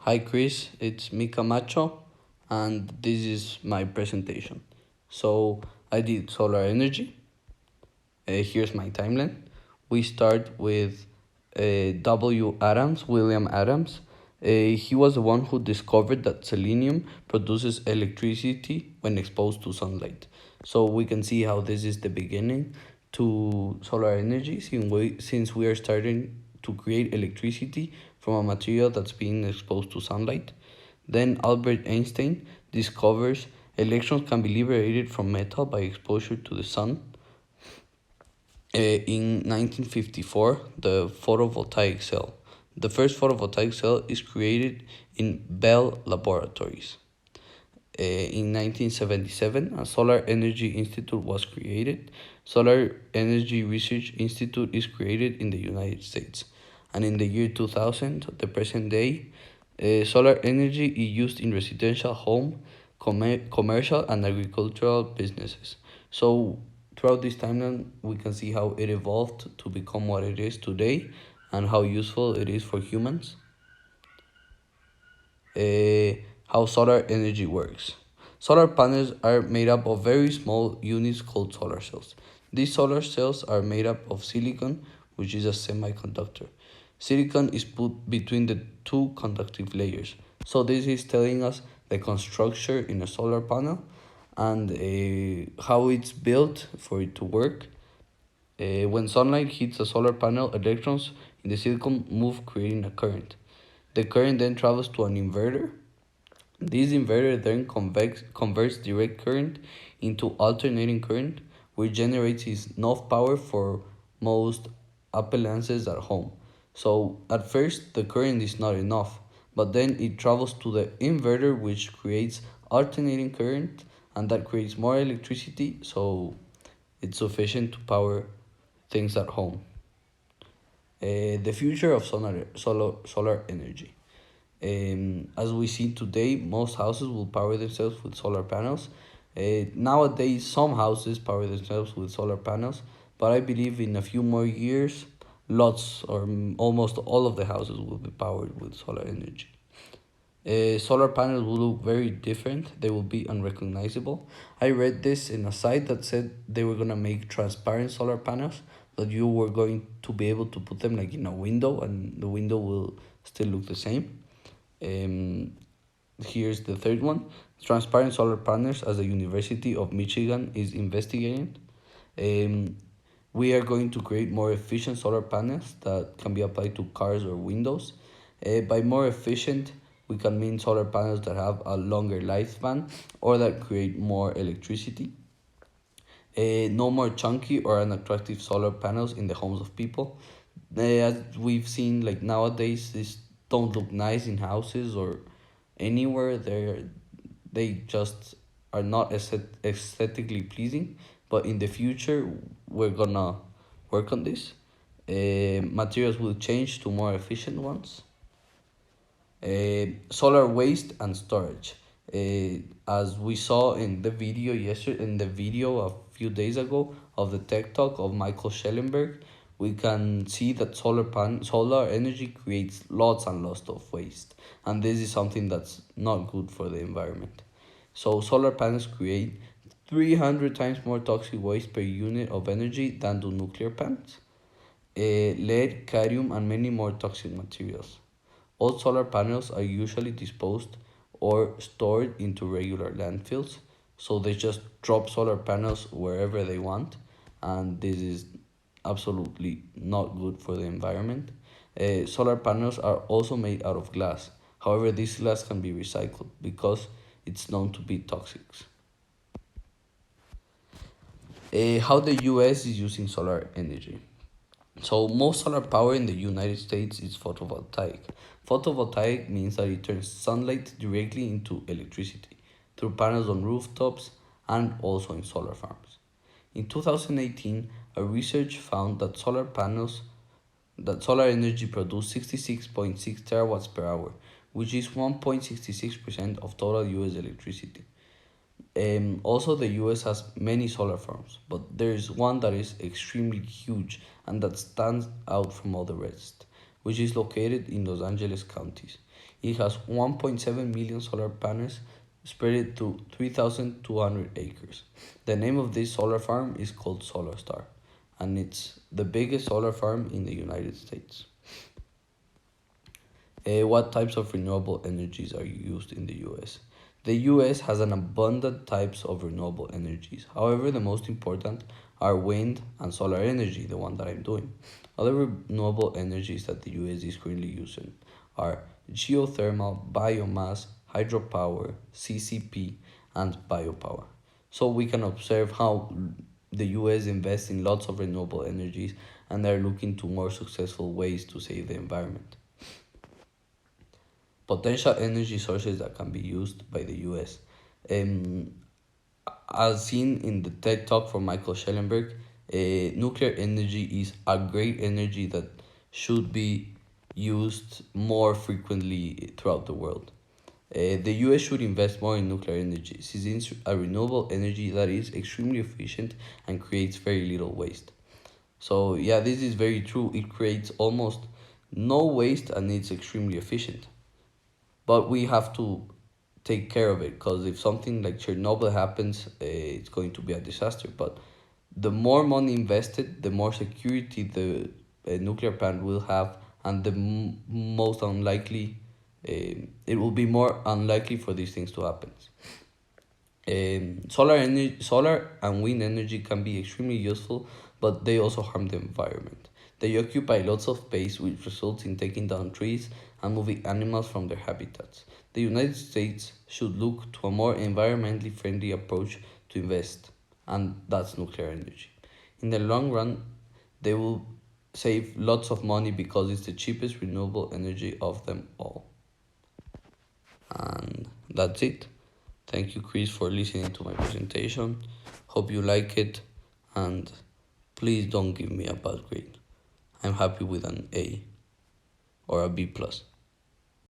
Hi Chris, it's Mika Macho, and this is my presentation. So I did solar energy. Here's my timeline. We start with William Adams. He was the one who discovered that selenium produces electricity when exposed to sunlight. So we can see how this is the beginning to solar energy since we are starting to create electricity from a material that's being exposed to sunlight. Then Albert Einstein discovers electrons can be liberated from metal by exposure to the sun. In 1954, the photovoltaic cell. The first photovoltaic cell is created in Bell Laboratories. In 1977, a Solar Energy Institute was created. Solar Energy Research Institute is created in the United States. And in the year 2000, the present day, solar energy is used in residential home, commercial and agricultural businesses. So throughout this timeline, we can see how it evolved to become what it is today and how useful it is for humans. uh, how solar energy works. Solar panels are made up of very small units called solar cells. These solar cells are made up of silicon, which is a semiconductor. Silicon is put between the two conductive layers. So this is telling us the construction in a solar panel and how it's built for it to work. When sunlight hits a solar panel, electrons in the silicon move, creating a current. The current then travels to an inverter. This inverter then converts direct current into alternating current, which generates enough power for most appliances at home. So at first the current is not enough, but then it travels to the inverter, which creates alternating current, and that creates more electricity, so it's sufficient to power things at home. The future of solar energy. As we see today, most houses will power themselves with solar panels. Nowadays, some houses power themselves with solar panels, but I believe in a few more years, lots or almost all of the houses will be powered with solar energy. Solar panels will look very different. They will be unrecognizable. I read this in a site that said they were gonna make transparent solar panels, that you were going to be able to put them like in a window, and the window will still look the same. Um, Here's the third one: transparent solar panels, as the University of Michigan is investigating. Um, we are going to create more efficient solar panels that can be applied to cars or windows. By more efficient, we can mean solar panels that have a longer lifespan or that create more electricity. No more chunky or unattractive solar panels in the homes of people. As we've seen, like nowadays, these don't look nice in houses or anywhere. They just are not aesthetically pleasing. But in the future, we're gonna work on this. Materials will change to more efficient ones. Solar waste and storage. As we saw in the video yesterday, in the video a few days ago of the tech talk of Michael Schellenberg, we can see that solar energy creates lots and lots of waste, and this is something that's not good for the environment. So solar panels create 300 times more toxic waste per unit of energy than do nuclear plants. Lead, cadmium, and many more toxic materials. All solar panels are usually disposed or stored into regular landfills, so they just drop solar panels wherever they want, and this is absolutely not good for the environment. Solar panels are also made out of glass. However, this glass can be recycled because it's known to be toxic. How the US is using solar energy. So most solar power in the United States is photovoltaic. Photovoltaic means that it turns sunlight directly into electricity through panels on rooftops and also in solar farms. In 2018, a research found that solar energy produced 66.6 terawatts per hour, which is 1.66% of total US electricity. Also, the US has many solar farms, but there is one that is extremely huge and that stands out from all the rest. which is located in Los Angeles counties. It has 1.7 million solar panels spread through 3,200 acres. The name of this solar farm is called Solar Star, and it's the biggest solar farm in the United States. What types of renewable energies are used in the US? The US has an abundant types of renewable energies. However, the most important are wind and solar energy, the one that I'm doing. Other renewable energies that the US is currently using are geothermal, biomass, hydropower, CCP, and biopower. So we can observe how the US invests in lots of renewable energies and they're looking to more successful ways to save the environment. Potential energy sources that can be used by the US. Um, as seen in the TED Talk from Michael Schellenberg, nuclear energy is a great energy that should be used more frequently throughout the world. The US should invest more in nuclear energy since it's a renewable energy that is extremely efficient and creates very little waste. So, yeah, this is very true. It creates almost no waste and it's extremely efficient. But we have to take care of it because if something like Chernobyl happens, it's going to be a disaster. But the more money invested, the more security the nuclear plant will have, and the most unlikely, it will be more unlikely for these things to happen. Solar and wind energy can be extremely useful, but they also harm the environment. They occupy lots of space, which results in taking down trees and moving animals from their habitats. The United States should look to a more environmentally friendly approach to invest, and that's nuclear energy. In the long run, they will save lots of money because it's the cheapest renewable energy of them all. And that's it. Thank you, Chris, for listening to my presentation. Hope you like it, and please don't give me a bad grade. I'm happy with an A or a B plus.